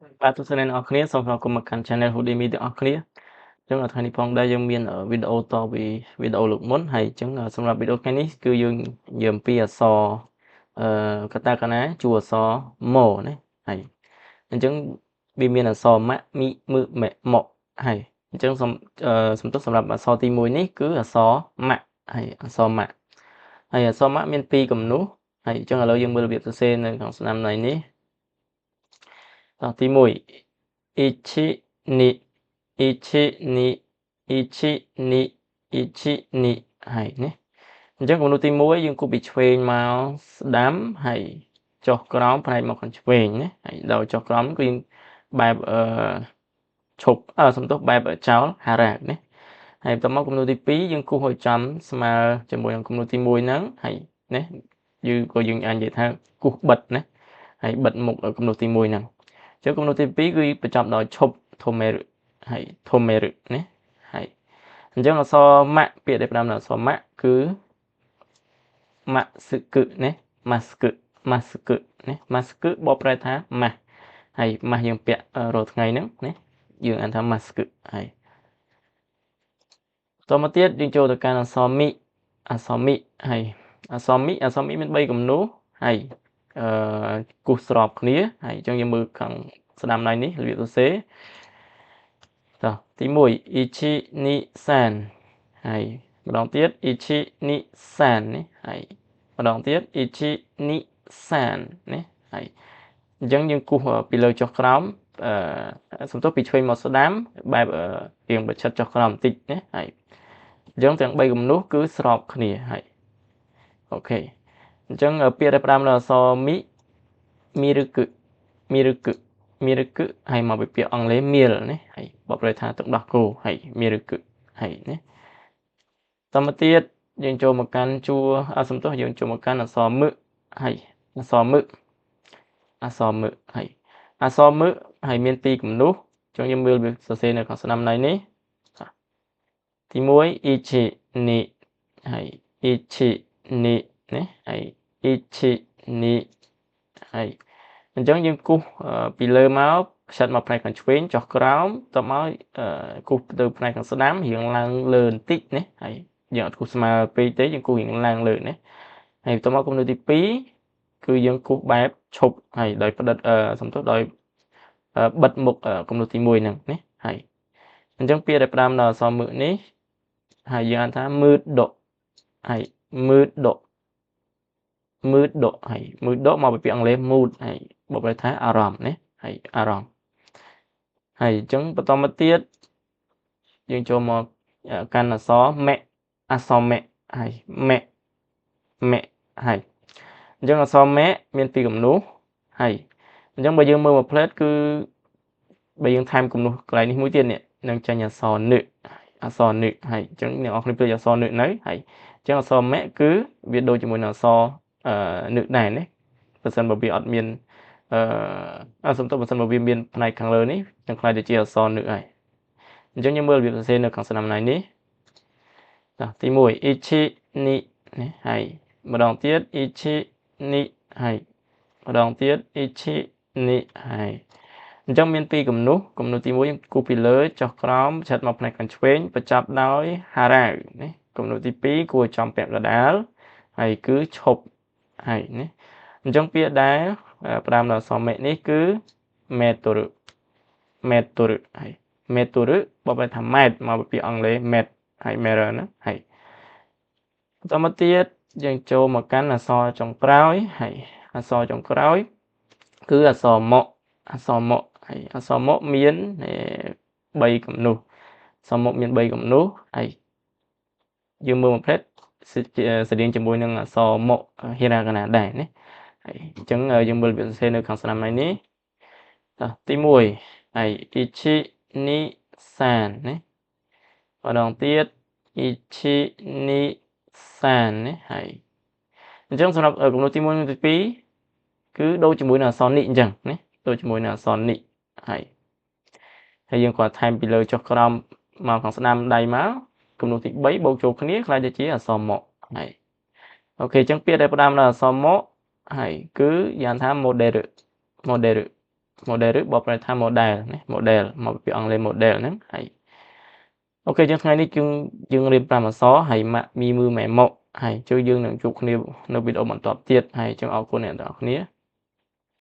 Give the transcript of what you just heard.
បាទទស្សនាអ្នកនរគ្នាសូមស្វាគមន៍មកកាន់ Channel Houdini ទាំងអស់គ្នាអញ្ចឹងថ្ងៃនេះផងដែរយើងមានវីដេអូតពីវីដេអូលើកមុនហើយអញ្ចឹងសម្រាប់វីដេអូថ្ងៃនេះគឺយើងនិយាយអំពីអក្សរកាតាកាណាជួអក្សរម៉ណាហើយអញ្ចឹងវាមានអក្សរម៉ាក់មីមើម៉ែម៉កហើយអញ្ចឹងសំទោសសម្រាប់អក្សរទី1នេះគឺអក្សរម៉ាក់ហើយអក្សរម៉ាក់ហើយអក្សរម៉ាក់មាន2គំនូសហើយអញ្ចឹងឥឡូវយើងមើលរបៀបសរសេរនៅក្នុងស្នាមណៃនេះទី1 ichi ni ichi ni ichi ni ichi ni ហើយណាអញ្ចឹងគំនូសទី1យើងគូសពីឆ្វេងមកស្ដាំហើយចុះក្រោមផ្នែកមកខាងឆ្វេងណាហើយដល់ចុះក្រោមគឺយើងបែបឈប់សំទោសបែបចោលហារ៉ាណាហើយបន្តមកគំនូសទី2យើងគូសឲ្យចំស្មើជាមួយនឹងគំនូសទី1ហ្នឹងហើយណាយើងអាចនិយាយថាគូសបិទណាហើយបិទមុខគំនូសទី1ហ្នឹងអញ្ចឹងគំនូសទី2គឺបញ្ចប់ដោយឈប់ធម្មរហើយធម្មរណាហើយអញ្ចឹងអក្សរម៉ាក់ពាក្យដែលផ្ដើមដោយអក្សរម៉ាក់គឺម៉ាក់សឹកណាម៉ាស្កម៉ាស្កណាម៉ាស្កបកប្រែថាម៉ាស់ហើយម៉ាស់យើងពាក់រាល់ថ្ងៃហ្នឹងណាយើងអានថាម៉ាស្កហើយតមកទៀតយើងចូលទៅកាន់អក្សរមីហើយអក្សរមីមាន3គំនូសហើយគូសស្របគ្នាហើយអញ្ចឹងយើងមើលខាងស្ដាំដៃនេះរបៀបសរសេរទី1 ichi ni san ហើយម្ដងទៀត ichi ni san នេះហើយម្ដងទៀត ichi ni san នេះហើយអញ្ចឹងយើងគូសពីលើចុះក្រោមសំទោសពីឆ្វេងមកស្ដាំបែបរៀងបញ្ឆិតចុះក្រោមបន្តិចណាហើយអញ្ចឹងទាំង3គំនូសគឺស្របគ្នាហើយអូខេអញ្ចឹងពាក្យដែលផ្ដើមដោយអក្សរមីឬគឺហើយមកពីពាក្យអង់គ្លេស meal ណាហើយបកប្រែថាទឹកដោះគោហើយមីឬគឺហើយណាតមកទៀតយើងចូលមកកាន់សំទោសយើងចូលមកកាន់អក្សរមឹហើយអក្សរមឹហើយអក្សរមឹហើយមាន2គំនូសអញ្ចឹងយើងមើលវាសរសេរនៅខាងស្ដាំដៃនេះទី1 ichi ni ហើយ ichi ni ណាហើយ ichi ni ហើយអញ្ចឹងយើងគូសពីលើមកផ្សិតមកផ្នែកខាងឆ្វេងចុះក្រោមតមកគូសទៅផ្នែកខាងស្ដាំរៀងឡើងលើបន្តិចណាហើយយើងអត់គូសស្មើពេកទេយើងគូសរៀងឡើងលើណាហើយតមកគំនូសទី2គឺយើងគូសបែបឈប់ហើយដោយផ្ដិតសំទោសដោយបិទមុខគំនូសទី1ហ្នឹងណាហើយអញ្ចឹងពាក្យដែលផ្ដើមដោយអក្សរមឹនេះហើយយើងអានថាមើដដហើយមើដដហើយមើដដមកពីពាក្យអង់គ្លេស mood ហើយបកប្រែថាអារម្មណ៍ណាហើយអារម្មណ៍ហើយអញ្ចឹងបន្តមកទៀតយើងចូលមកកាន់អក្សរម៉ែហើយម៉ែហើយអញ្ចឹងអក្សរម៉ែមាន2គំនូសហើយអញ្ចឹងបើយើងមើលមួយផ្លែតគឺបើយើងថែមគំនូសកន្លែងនេះមួយទៀតនេះនឹងចេញអក្សរនឹហើយអញ្ចឹងអ្នកនរគ្នាភ្លេចអក្សរនឹនៅហើយអញ្ចឹងអក្សរម៉ែគឺវាដូចជាមួយនឹងអក្សរនឹដែរណាបើសិនបើវាអត់មានសំទោសបើសិនបើវាមានផ្នែកខាងលើនេះនឹងខ្លាយទៅជាអក្សរនឹហើយអញ្ចឹងយើងមើលរបៀបសរសេរនៅខាងស្ដាំដៃនេះទី1 ichi ni ណាហើយម្ដងទៀត ichi ni ហើយម្ដងទៀត ichi ni ហើយអញ្ចឹងមាន2គំនូសទី1យើងគូសពីលើចុះក្រោមឆិតមកផ្នែកខាងឆ្វេងបញ្ចប់ដោយហារ៉ាវណាគំនូសទី2គួរចំពាក់កដាលហើយគឺឈប់ហើយណាអញ្ចឹងពាក្យដែលផ្ដើមដោយអក្សរម៉ែនេះគឺមេតរុហើយមេតរុបកប្រែថាម៉ែតមកពីពាក្យអង់គ្លេស met ហើយ mirror ណាហើយបន្តមកទៀតយើងចូលមកកាន់អក្សរចុងក្រោយហើយអក្សរចុងក្រោយគឺអក្សរម៉កហើយអក្សរម៉កមាន3គំនូសអក្សរម៉កមាន3គំនូសហើយយើងមើលមួយផ្លែតស្រដៀងជាមួយនឹងអក្សរម៉កហិរ៉ាកាណាដែរណាហើយអញ្ចឹងយើងមើលរបៀបសរសេរនៅខាងស្ដាំដៃនេះទី1ហើយ ichi ni san ណាម្ដងទៀត ichi ni san ណាហើយអញ្ចឹងសម្រាប់គំនូសទី1និងទី2គឺដូចជាមួយនឹងអក្សរនេះអញ្ចឹងណាដូចជាមួយនឹងអក្សរនេះហើយយើងគាត់ថែមពីលើចុះក្រោមមកខាងស្ដាំដៃមកគំនូសទី3បូកចូលគ្នាខ្លាយទៅជាអក្សរម៉កហើយអូខេអញ្ចឹងពាក្យដែលផ្ដើមដោយអក្សរម៉កហើយគឺយ៉ាងថា model model ឬបកប្រែថា model ណា model មកពីអង់គ្លេស model ហ្នឹងហើយអូខេចឹងថ្ងៃនេះយើងរៀន5អក្សរហើយម៉ាក់មីមើលម៉ែមកហើយជួយយើងនឹងជួបគ្នានៅវីដេអូបន្តទៀតហើយចឹងអរគុណអ្នកទាំងអស់គ្នា